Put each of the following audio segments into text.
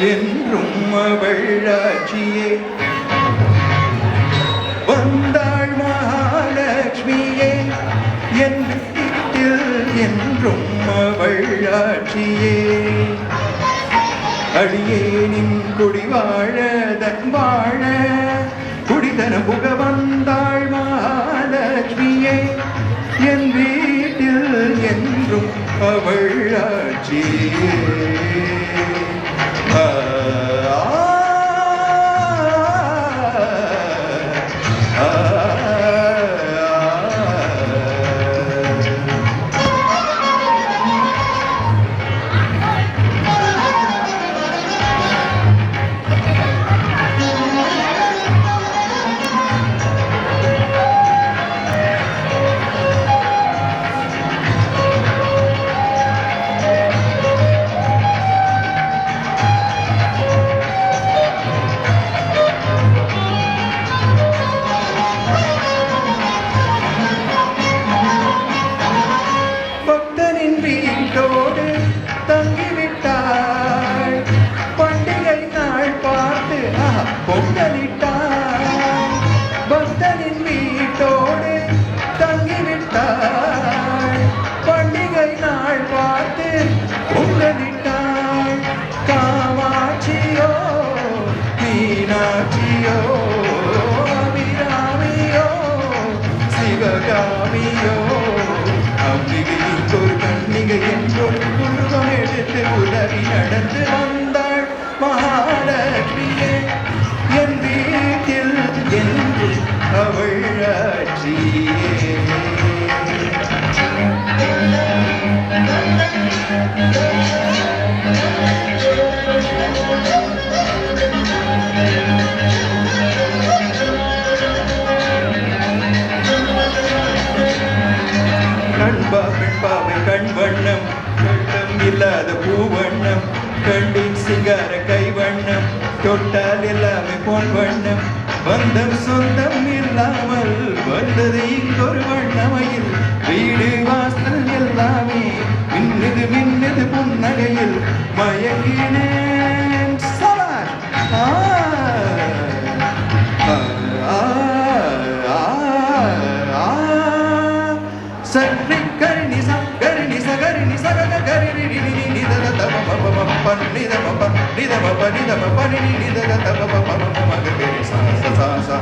என்றும் அவளாட்சியே வந்தாள் மகாலட்சுமியே என் வீட்டில் என்றும் அவளாட்சியே அடியேனின் குடி வாழ தன் வாழ குடிதன புக வந்தாள் மகாலட்சுமியே என் வீட்டில் என்றும் அவளாட்சியே வீட்டோடு தங்கிவிட்டாள் பண்டிகை நாள் பார்த்து பொங்கலிட்டாள் பக்தனின் வீட்டோடு தங்கிவிட்டாள் பண்டிகை நாள் பார்த்து பொங்கலிட்டாள் காமாட்சியோ மீனாட்சியோ அபிராமியோ சிவகாமியோ அம்பிகையின் ஒரு கண்ணிகை என்றொரு உருவம் எடுத்து உதவி நடந்து வந்தாள் மகாலட்சுமியே என் வீட்டில் என்று அவள் ஆட்சியே பெண்பாவை கண் வண்ணம் வெள்ளம் இல்லாத பூவண்ணம் கண்டின் சிங்கார கை வண்ணம் தொட்டால் எல்லாமே பொன் வண்ணம் பந்தம் சொந்தம் இல்லாமல் வந்தது இங்கொரு வண்ணமையில் வீடு வாசல் எல்லாமே மின்னுது மின்னுது புன்னகையில் மயங்கினேன் சவால் சரி கரிணி சகரிணி சகரிணி சகக கரிணி நிதத தம பம பம் நிதம ப நிதம ப நிதம ப நிதத தம பம மக கரி சா சா சா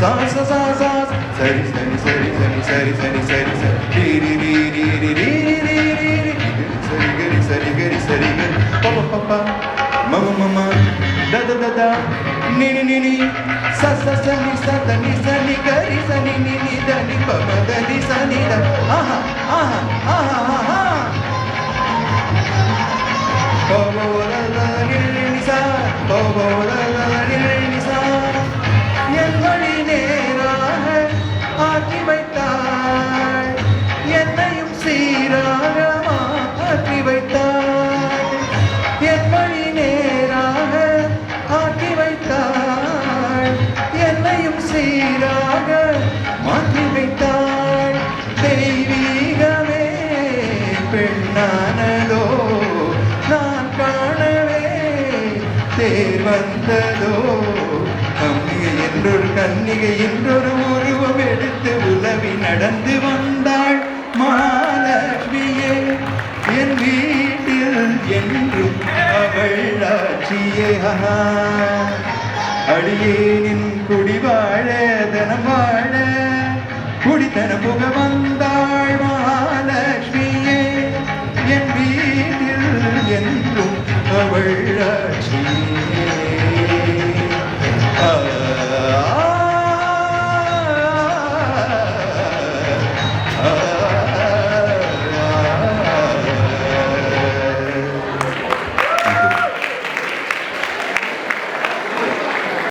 சா சா சா சா சரி சரி சரி சரி சரி சரி சரி சரி ரி ரி ரி ரி ரி ரி ரி சரி கரி சரி கரி சரி கரி பம பப்ப மம மம தத தத நினி நினி சச சனி சதனி சனி கரி சனி நினி தனி பம தனி சனி த ஆஹா ஆஹா ஆஹா ஆஹா பவலல நினி சா பவலல நினி சா என் வழி நேராக ஆக்கி வைத்தாள் என்னையும் சீராக ஆக்கி வைத்தாள் என் வழி நேராக ஆக்கி வைத்தாள் என்னையும் சீராக மாற்றி வைத்தாள் தெய்வீகமே பெண்ணானதோ நான் காணவே தேர் வந்ததோ அம்பிகை என்றொரு கன்னிகை என்றொரு உருவம் எடுத்து உலவி நடந்து வந்தாள் மகாலட்சுமியே என் வீட்டில் என்றும் அவள் ஆட்சியே அடியேனின் குடி வாழ தனம் வாழ குடித்தன புக